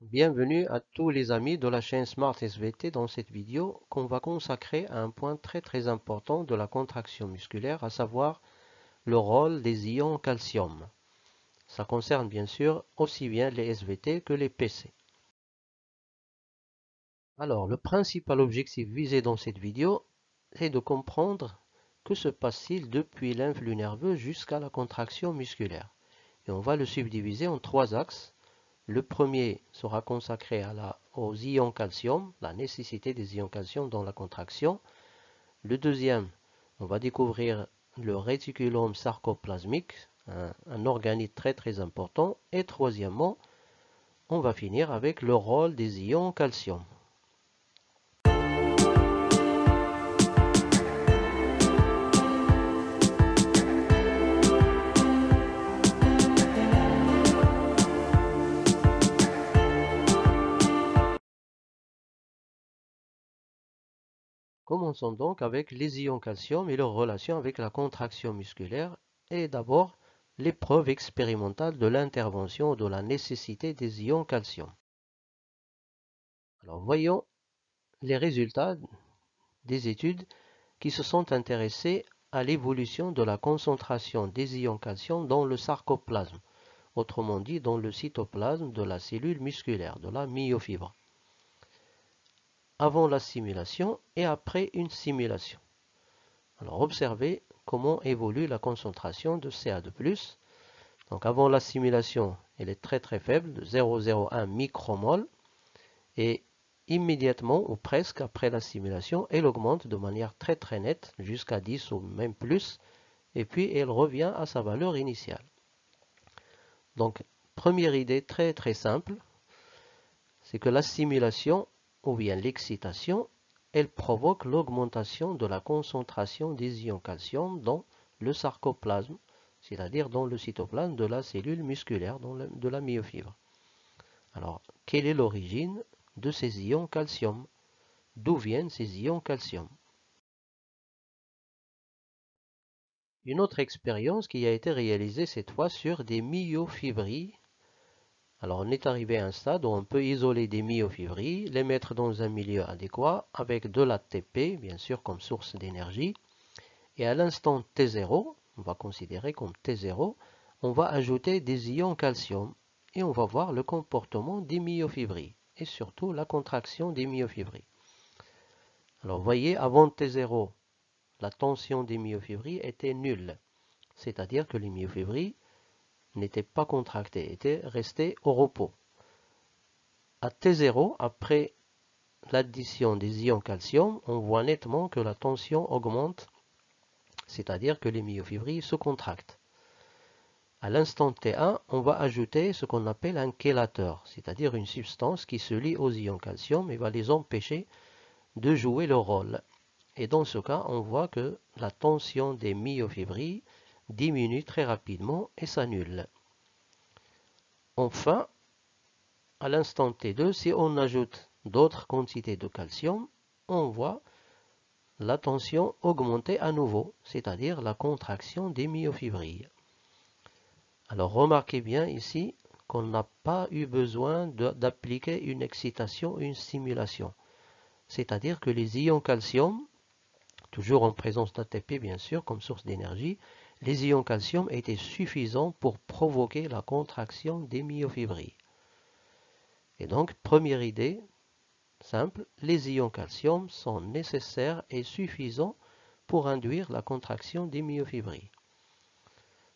Bienvenue à tous les amis de la chaîne Smart SVT dans cette vidéo qu'on va consacrer à un point très important de la contraction musculaire, à savoir le rôle des ions calcium. Ça concerne bien sûr aussi bien les SVT que les PC. Alors, le principal objectif visé dans cette vidéo est de comprendre que se passe-t-il depuis l'influx nerveux jusqu'à la contraction musculaire. Et on va le subdiviser en trois axes. Le premier sera consacré aux ions calcium, la nécessité des ions calcium dans la contraction. Le deuxième, on va découvrir le réticulum sarcoplasmique, un organite très important. Et troisièmement, on va finir avec le rôle des ions calcium. Commençons donc avec les ions calcium et leur relation avec la contraction musculaire et d'abord l'épreuve expérimentale de l'intervention de la nécessité des ions calcium. Alors voyons les résultats des études qui se sont intéressées à l'évolution de la concentration des ions calcium dans le sarcoplasme, autrement dit dans le cytoplasme de la cellule musculaire, de la myofibre, avant la stimulation et après une stimulation. Alors observez comment évolue la concentration de Ca2+. Donc avant la stimulation, elle est très faible, de 0,01 micromol, et immédiatement ou presque après la stimulation, elle augmente de manière très nette jusqu'à 10 ou même plus, et puis elle revient à sa valeur initiale. Donc première idée très simple, c'est que la stimulation ou bien l'excitation, elle provoque l'augmentation de la concentration des ions calcium dans le sarcoplasme, c'est-à-dire dans le cytoplasme de la cellule musculaire, de la myofibre. Alors, quelle est l'origine de ces ions calcium? D'où viennent ces ions calcium? Une autre expérience qui a été réalisée cette fois sur des myofibrilles. Alors, on est arrivé à un stade où on peut isoler des myofibrilles, les mettre dans un milieu adéquat avec de l'ATP, bien sûr, comme source d'énergie. Et à l'instant T0, on va considérer comme T0, on va ajouter des ions calcium et on va voir le comportement des myofibrilles et surtout la contraction des myofibrilles. Alors, voyez, avant T0, la tension des myofibrilles était nulle, c'est-à-dire que les myofibrilles n'étaient pas contractées, étaient restées au repos. À T0, après l'addition des ions calcium, on voit nettement que la tension augmente, c'est-à-dire que les myofibrilles se contractent. À l'instant T1, on va ajouter ce qu'on appelle un chélateur, c'est-à-dire une substance qui se lie aux ions calcium et va les empêcher de jouer leur rôle. Et dans ce cas, on voit que la tension des myofibrilles diminue très rapidement et s'annule. Enfin, à l'instant T2, si on ajoute d'autres quantités de calcium, on voit la tension augmenter à nouveau, c'est-à-dire la contraction des myofibrilles. Alors remarquez bien ici qu'on n'a pas eu besoin d'appliquer une excitation, une stimulation. C'est-à-dire que les ions calcium, toujours en présence d'ATP bien sûr comme source d'énergie, les ions calcium étaient suffisants pour provoquer la contraction des myofibrilles. Et donc, première idée simple, les ions calcium sont nécessaires et suffisants pour induire la contraction des myofibrilles.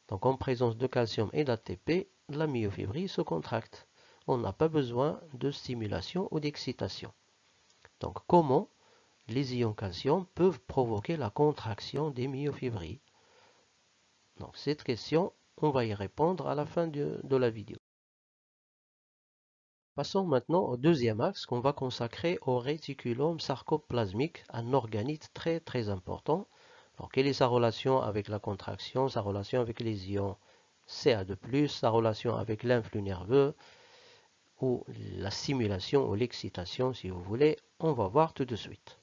Donc en présence de calcium et d'ATP, la myofibrille se contracte. On n'a pas besoin de stimulation ou d'excitation. Donc comment les ions calcium peuvent provoquer la contraction des myofibrilles? Donc cette question, on va y répondre à la fin de la vidéo. Passons maintenant au deuxième axe qu'on va consacrer au réticulum sarcoplasmique, un organite très important. Alors, quelle est sa relation avec la contraction, sa relation avec les ions Ca2+, sa relation avec l'influx nerveux ou la stimulation ou l'excitation si vous voulez, on va voir tout de suite.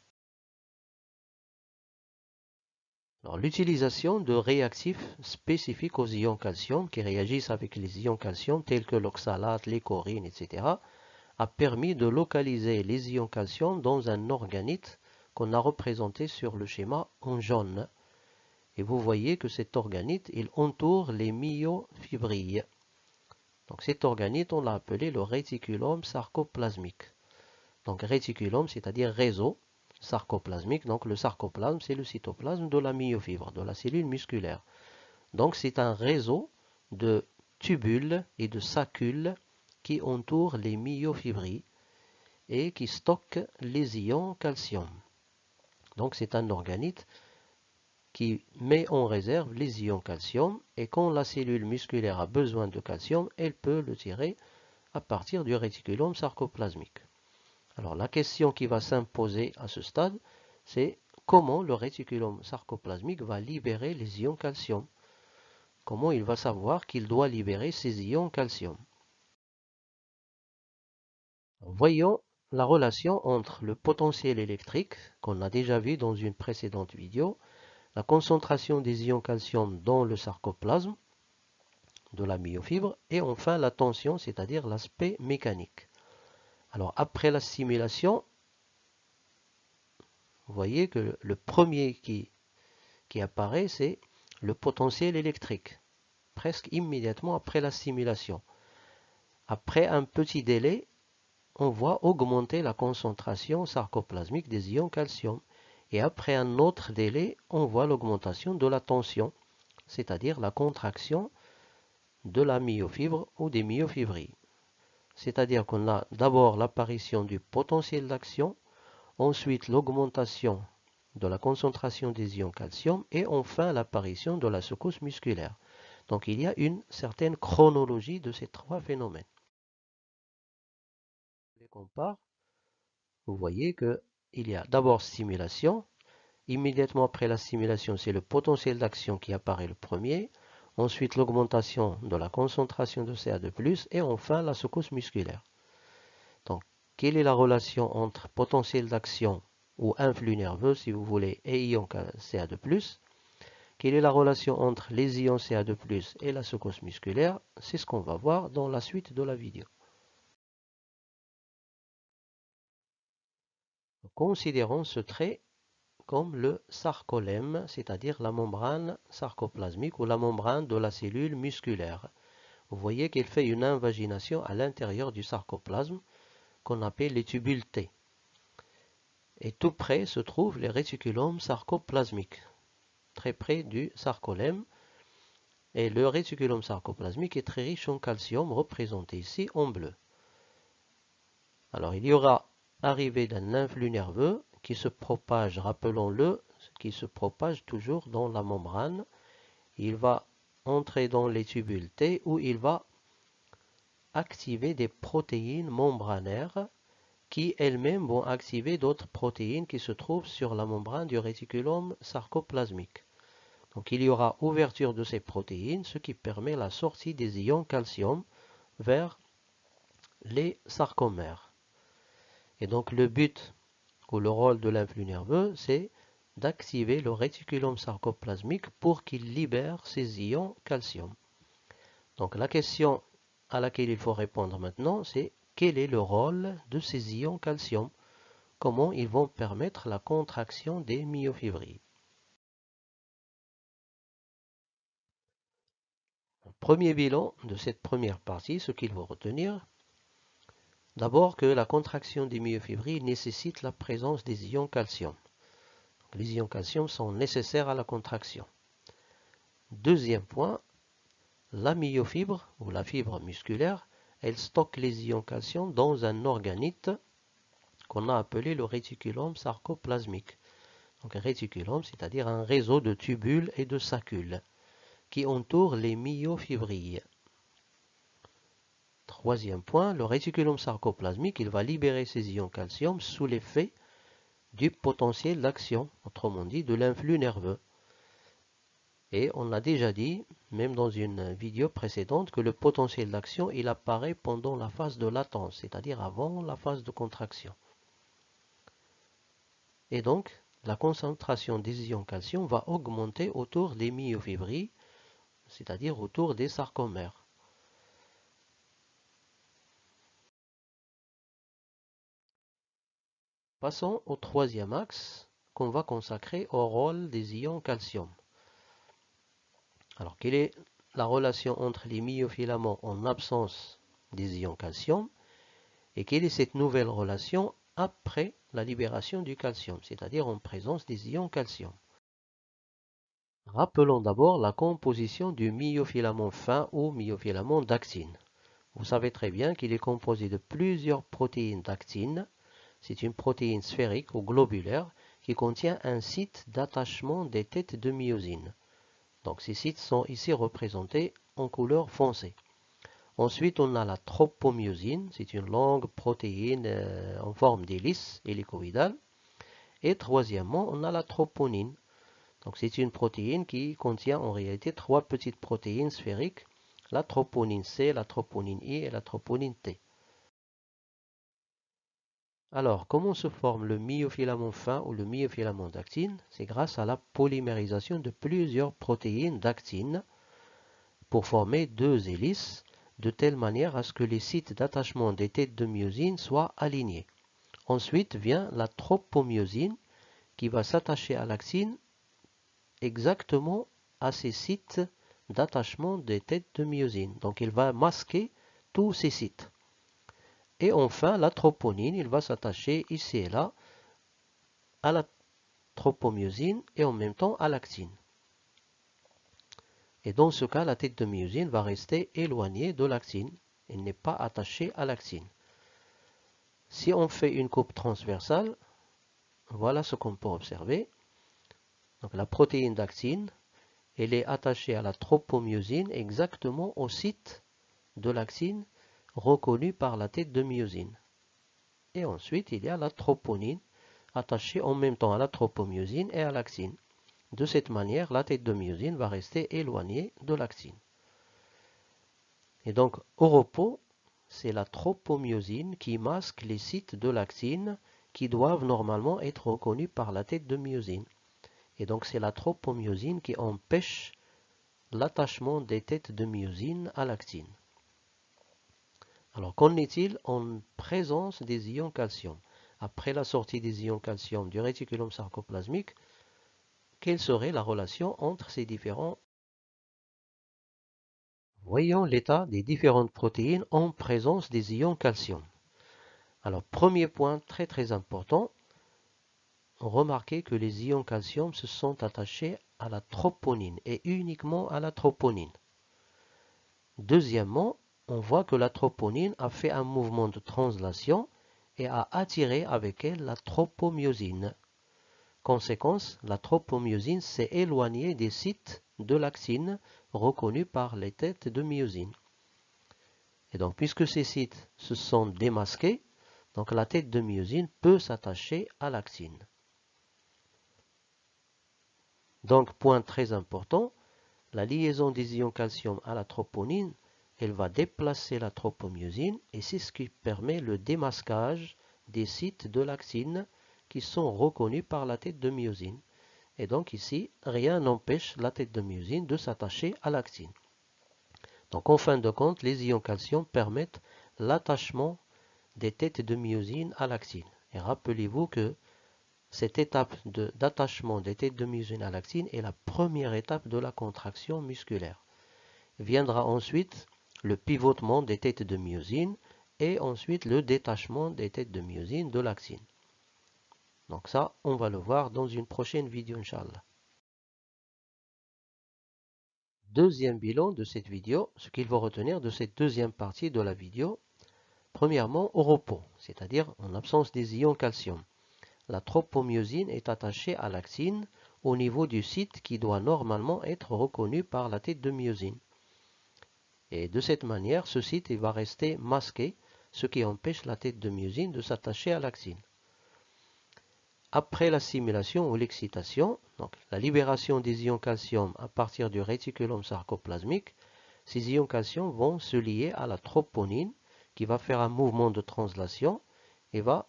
L'utilisation de réactifs spécifiques aux ions calcium qui réagissent avec les ions calcium tels que l'oxalate, les chorines, etc. a permis de localiser les ions calcium dans un organite qu'on a représenté sur le schéma en jaune. Et vous voyez que cet organite, il entoure les myofibrilles. Donc cet organite, on l'a appelé le réticulum sarcoplasmique. Donc réticulum, c'est-à-dire réseau sarcoplasmique. Donc le sarcoplasme, c'est le cytoplasme de la myofibre, de la cellule musculaire. Donc c'est un réseau de tubules et de saccules qui entourent les myofibrilles et qui stockent les ions calcium. Donc c'est un organite qui met en réserve les ions calcium et quand la cellule musculaire a besoin de calcium, elle peut le tirer à partir du réticulum sarcoplasmique. Alors la question qui va s'imposer à ce stade, c'est comment le réticulum sarcoplasmique va libérer les ions calcium. Comment il va savoir qu'il doit libérer ces ions calcium. Voyons la relation entre le potentiel électrique, qu'on a déjà vu dans une précédente vidéo, la concentration des ions calcium dans le sarcoplasme de la myofibre, et enfin la tension, c'est-à-dire l'aspect mécanique. Alors après la simulation, vous voyez que le premier qui apparaît, c'est le potentiel électrique, presque immédiatement après la simulation. Après un petit délai, on voit augmenter la concentration sarcoplasmique des ions calcium. Et après un autre délai, on voit l'augmentation de la tension, c'est-à-dire la contraction de la myofibre ou des myofibrilles. C'est-à-dire qu'on a d'abord l'apparition du potentiel d'action, ensuite l'augmentation de la concentration des ions calcium et enfin l'apparition de la secousse musculaire. Donc il y a une certaine chronologie de ces trois phénomènes. Je les compare. Vous voyez qu'il y a d'abord stimulation. Immédiatement après la stimulation, c'est le potentiel d'action qui apparaît le premier. Ensuite, l'augmentation de la concentration de Ca2+, et enfin la secousse musculaire. Donc, quelle est la relation entre potentiel d'action ou influx nerveux, si vous voulez, et ion Ca2+? Quelle est la relation entre les ions Ca2+, et la secousse musculaire? C'est ce qu'on va voir dans la suite de la vidéo. Considérons ce trait comme le sarcolème, c'est-à-dire la membrane sarcoplasmique ou la membrane de la cellule musculaire. Vous voyez qu'il fait une invagination à l'intérieur du sarcoplasme qu'on appelle les tubules T. Et tout près se trouvent les réticulums sarcoplasmiques, très près du sarcolème. Et le réticulum sarcoplasmique est très riche en calcium, représenté ici en bleu. Alors il y aura arrivée d'un influx nerveux qui se propage, rappelons-le, qui se propage toujours dans la membrane. Il va entrer dans les tubules T où il va activer des protéines membranaires qui elles-mêmes vont activer d'autres protéines qui se trouvent sur la membrane du réticulum sarcoplasmique. Donc il y aura ouverture de ces protéines, ce qui permet la sortie des ions calcium vers les sarcomères. Et donc le but ou le rôle de l'influx nerveux, c'est d'activer le réticulum sarcoplasmique pour qu'il libère ces ions calcium. Donc la question à laquelle il faut répondre maintenant, c'est quel est le rôle de ces ions calcium? Comment ils vont permettre la contraction des myofibrilles? Premier bilan de cette première partie, ce qu'il faut retenir, d'abord que la contraction des myofibrilles nécessite la présence des ions calcium. Les ions calcium sont nécessaires à la contraction. Deuxième point, la myofibre ou la fibre musculaire, elle stocke les ions calcium dans un organite qu'on a appelé le réticulum sarcoplasmique. Donc un réticulum, c'est-à-dire un réseau de tubules et de saccules qui entoure les myofibrilles. Troisième point, le réticulum sarcoplasmique, il va libérer ces ions calcium sous l'effet du potentiel d'action, autrement dit de l'influx nerveux. Et on a déjà dit, même dans une vidéo précédente, que le potentiel d'action, il apparaît pendant la phase de latence, c'est-à-dire avant la phase de contraction. Et donc, la concentration des ions calcium va augmenter autour des myofibrilles, c'est-à-dire autour des sarcomères. Passons au troisième axe qu'on va consacrer au rôle des ions calcium. Alors, quelle est la relation entre les myofilaments en absence des ions calcium et quelle est cette nouvelle relation après la libération du calcium, c'est-à-dire en présence des ions calcium? Rappelons d'abord la composition du myofilament fin ou myofilament d'actine. Vous savez très bien qu'il est composé de plusieurs protéines d'actine. C'est une protéine sphérique ou globulaire qui contient un site d'attachement des têtes de myosine. Donc ces sites sont ici représentés en couleur foncée. Ensuite, on a la tropomyosine, c'est une longue protéine en forme d'hélice hélicoïdale. Et troisièmement, on a la troponine. Donc c'est une protéine qui contient en réalité trois petites protéines sphériques, la troponine C, la troponine I et la troponine T. Alors, comment se forme le myofilament fin ou le myofilament d'actine? C'est grâce à la polymérisation de plusieurs protéines d'actine pour former deux hélices, de telle manière à ce que les sites d'attachement des têtes de myosine soient alignés. Ensuite vient la tropomyosine qui va s'attacher à l'actine exactement à ces sites d'attachement des têtes de myosine. Donc il va masquer tous ces sites. Et enfin, la troponine, il va s'attacher ici et là à la tropomyosine et en même temps à l'actine. Et dans ce cas, la tête de myosine va rester éloignée de l'actine. Elle n'est pas attachée à l'actine. Si on fait une coupe transversale, voilà ce qu'on peut observer. Donc la protéine d'actine, elle est attachée à la tropomyosine exactement au site de l'actine reconnu par la tête de myosine. Et ensuite, il y a la troponine attachée en même temps à la tropomyosine et à l'actine. De cette manière, la tête de myosine va rester éloignée de l'actine. Et donc, au repos, c'est la tropomyosine qui masque les sites de l'actine qui doivent normalement être reconnus par la tête de myosine. Et donc, c'est la tropomyosine qui empêche l'attachement des têtes de myosine à l'actine. Alors, qu'en est-il en présence des ions calcium? Après la sortie des ions calcium du réticulum sarcoplasmique, quelle serait la relation entre ces différents? Voyons l'état des différentes protéines en présence des ions calcium. Alors, premier point très important, remarquez que les ions calcium se sont attachés à la troponine et uniquement à la troponine. Deuxièmement, on voit que la troponine a fait un mouvement de translation et a attiré avec elle la tropomyosine. Conséquence, la tropomyosine s'est éloignée des sites de l'actine reconnus par les têtes de myosine. Et donc, puisque ces sites se sont démasqués, donc la tête de myosine peut s'attacher à l'actine. Donc, point très important, la liaison des ions calcium à la troponine, elle va déplacer la tropomyosine et c'est ce qui permet le démasquage des sites de l'actine qui sont reconnus par la tête de myosine. Et donc ici, rien n'empêche la tête de myosine de s'attacher à l'actine. Donc en fin de compte, les ions calcium permettent l'attachement des têtes de myosine à l'actine. Et rappelez-vous que cette étape d'attachement des têtes de myosine à l'actine est la première étape de la contraction musculaire. Viendra ensuite le pivotement des têtes de myosine et ensuite le détachement des têtes de myosine de l'actine. Donc ça, on va le voir dans une prochaine vidéo, Inch'Allah. Deuxième bilan de cette vidéo, ce qu'il faut retenir de cette deuxième partie de la vidéo. Premièrement, au repos, c'est-à-dire en absence des ions calcium. La tropomyosine est attachée à l'actine au niveau du site qui doit normalement être reconnu par la tête de myosine. Et de cette manière, ce site va rester masqué, ce qui empêche la tête de myosine de s'attacher à l'actine. Après l'assimilation ou l'excitation, donc la libération des ions calcium à partir du réticulum sarcoplasmique, ces ions calcium vont se lier à la troponine qui va faire un mouvement de translation et va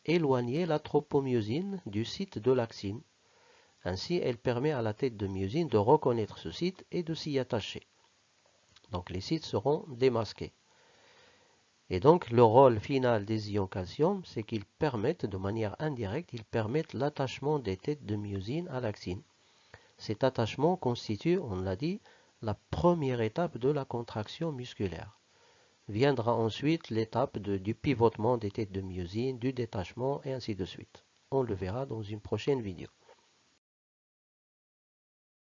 éloigner la tropomyosine du site de l'actine. Ainsi, elle permet à la tête de myosine de reconnaître ce site et de s'y attacher. Donc les sites seront démasqués. Et donc, le rôle final des ions calcium, c'est qu'ils permettent, de manière indirecte, ils permettent l'attachement des têtes de myosine à l'actine. Cet attachement constitue, on l'a dit, la première étape de la contraction musculaire. Viendra ensuite l'étape du pivotement des têtes de myosine, du détachement et ainsi de suite. On le verra dans une prochaine vidéo.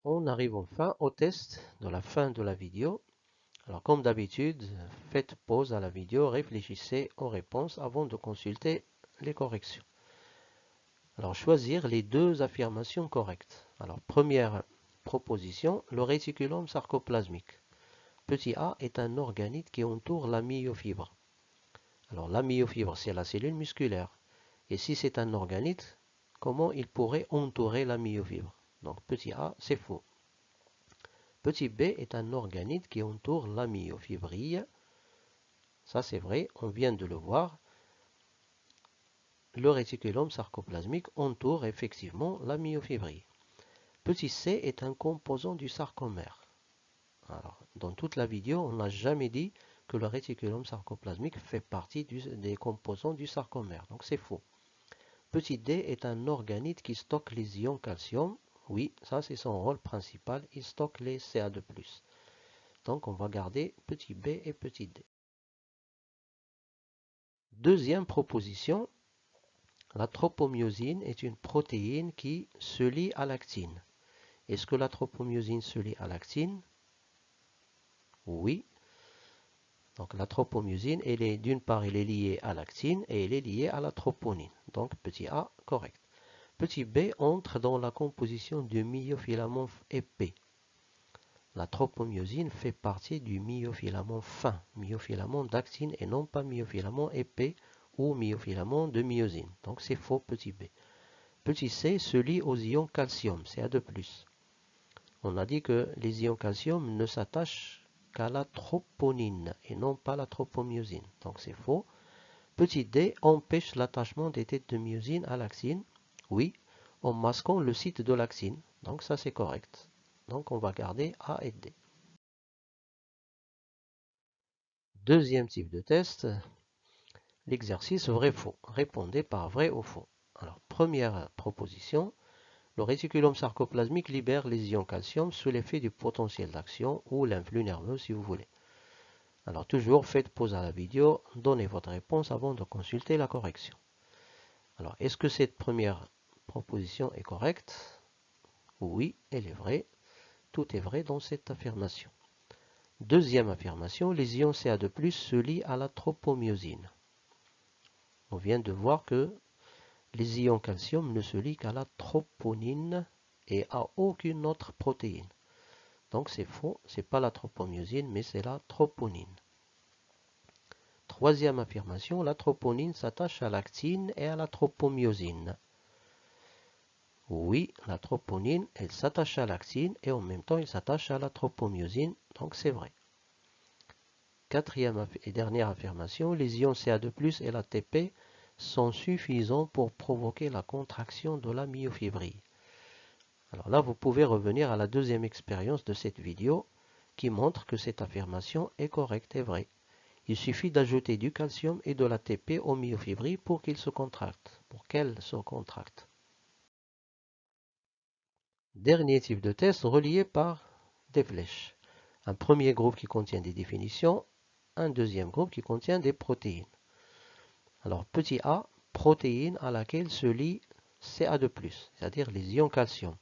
On arrive enfin au test de la fin de la vidéo. Alors comme d'habitude, faites pause à la vidéo, réfléchissez aux réponses avant de consulter les corrections. Alors choisir les deux affirmations correctes. Alors première proposition, le réticulum sarcoplasmique. Petit a est un organite qui entoure la myofibre. Alors la myofibre, c'est la cellule musculaire. Et si c'est un organite, comment il pourrait entourer la myofibre? Donc petit a, c'est faux. Petit b est un organite qui entoure la myofibrille. Ça c'est vrai, on vient de le voir. Le réticulum sarcoplasmique entoure effectivement la myofibrille. Petit c est un composant du sarcomère. Alors, dans toute la vidéo, on n'a jamais dit que le réticulum sarcoplasmique fait partie des composants du sarcomère. Donc c'est faux. Petit d est un organite qui stocke les ions calcium. Oui, ça c'est son rôle principal. Il stocke les Ca2+. Donc on va garder petit b et petit d. Deuxième proposition, la tropomyosine est une protéine qui se lie à l'actine. Est-ce que la tropomyosine se lie à l'actine? Oui. Donc la tropomyosine, d'une part, elle est liée à l'actine et elle est liée à la troponine. Donc petit a, correct. Petit b entre dans la composition du myofilament épais. La tropomyosine fait partie du myofilament fin, myofilament d'actine et non pas myofilament épais ou myofilament de myosine. Donc c'est faux petit b. Petit c se lie aux ions calcium, Ca2+. On a dit que les ions calcium ne s'attachent qu'à la troponine et non pas la tropomyosine. Donc c'est faux. Petit d empêche l'attachement des têtes de myosine à l'actine. Oui, en masquant le site de l'actine. Donc ça c'est correct. Donc on va garder A et D. Deuxième type de test, l'exercice vrai-faux. Répondez par vrai ou faux. Alors première proposition, le réticulum sarcoplasmique libère les ions calcium sous l'effet du potentiel d'action ou l'influx nerveux si vous voulez. Alors toujours faites pause à la vidéo, donnez votre réponse avant de consulter la correction. Alors est-ce que cette première proposition est correcte? Oui, elle est vraie. Tout est vrai dans cette affirmation. Deuxième affirmation, les ions Ca2+ se lient à la tropomyosine. On vient de voir que les ions calcium ne se lient qu'à la troponine et à aucune autre protéine. Donc c'est faux, ce n'est pas la tropomyosine, mais c'est la troponine. Troisième affirmation, la troponine s'attache à l'actine et à la tropomyosine. Oui, la troponine, elle s'attache à l'actine et en même temps, elle s'attache à la tropomyosine, donc c'est vrai. Quatrième et dernière affirmation, les ions Ca2+ et l'ATP sont suffisants pour provoquer la contraction de la myofibrille. Alors là, vous pouvez revenir à la deuxième expérience de cette vidéo qui montre que cette affirmation est correcte et vraie. Il suffit d'ajouter du calcium et de l'ATP aux myofibrilles pour qu'ils se contractent, pour qu'elles se contractent. Dernier type de test relié par des flèches. Un premier groupe qui contient des définitions, un deuxième groupe qui contient des protéines. Alors petit a, protéine à laquelle se lie Ca2+, c'est-à-dire les ions calcium.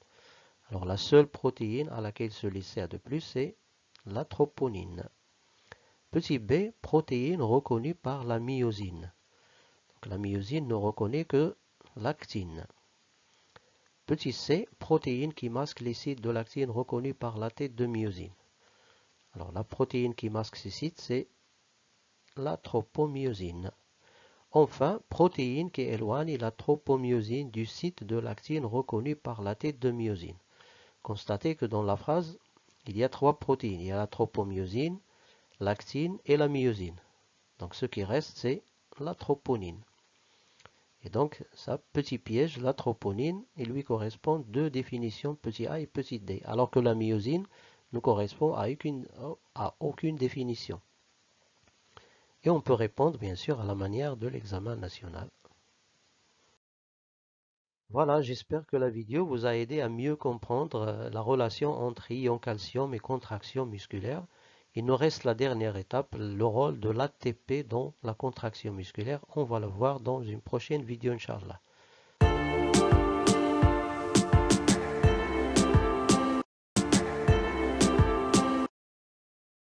Alors la seule protéine à laquelle se lie Ca2+, c'est la troponine. Petit b, protéine reconnue par la myosine. Donc, la myosine ne reconnaît que l'actine. Petit c, protéine qui masque les sites de l'actine reconnus par la tête de myosine. Alors la protéine qui masque ces sites, c'est la tropomyosine. Enfin, protéine qui éloigne la tropomyosine du site de l'actine reconnu par la tête de myosine. Constatez que dans la phrase, il y a trois protéines. Il y a la tropomyosine, l'actine et la myosine. Donc ce qui reste, c'est la troponine. Et donc, ça, petit piège, la troponine, il lui correspond deux définitions, petit a et petit d, alors que la myosine ne correspond à aucune définition. Et on peut répondre bien sûr à la manière de l'examen national. Voilà, j'espère que la vidéo vous a aidé à mieux comprendre la relation entre ion calcium et contraction musculaire. Il nous reste la dernière étape, le rôle de l'ATP dans la contraction musculaire. On va le voir dans une prochaine vidéo, Inch'Allah.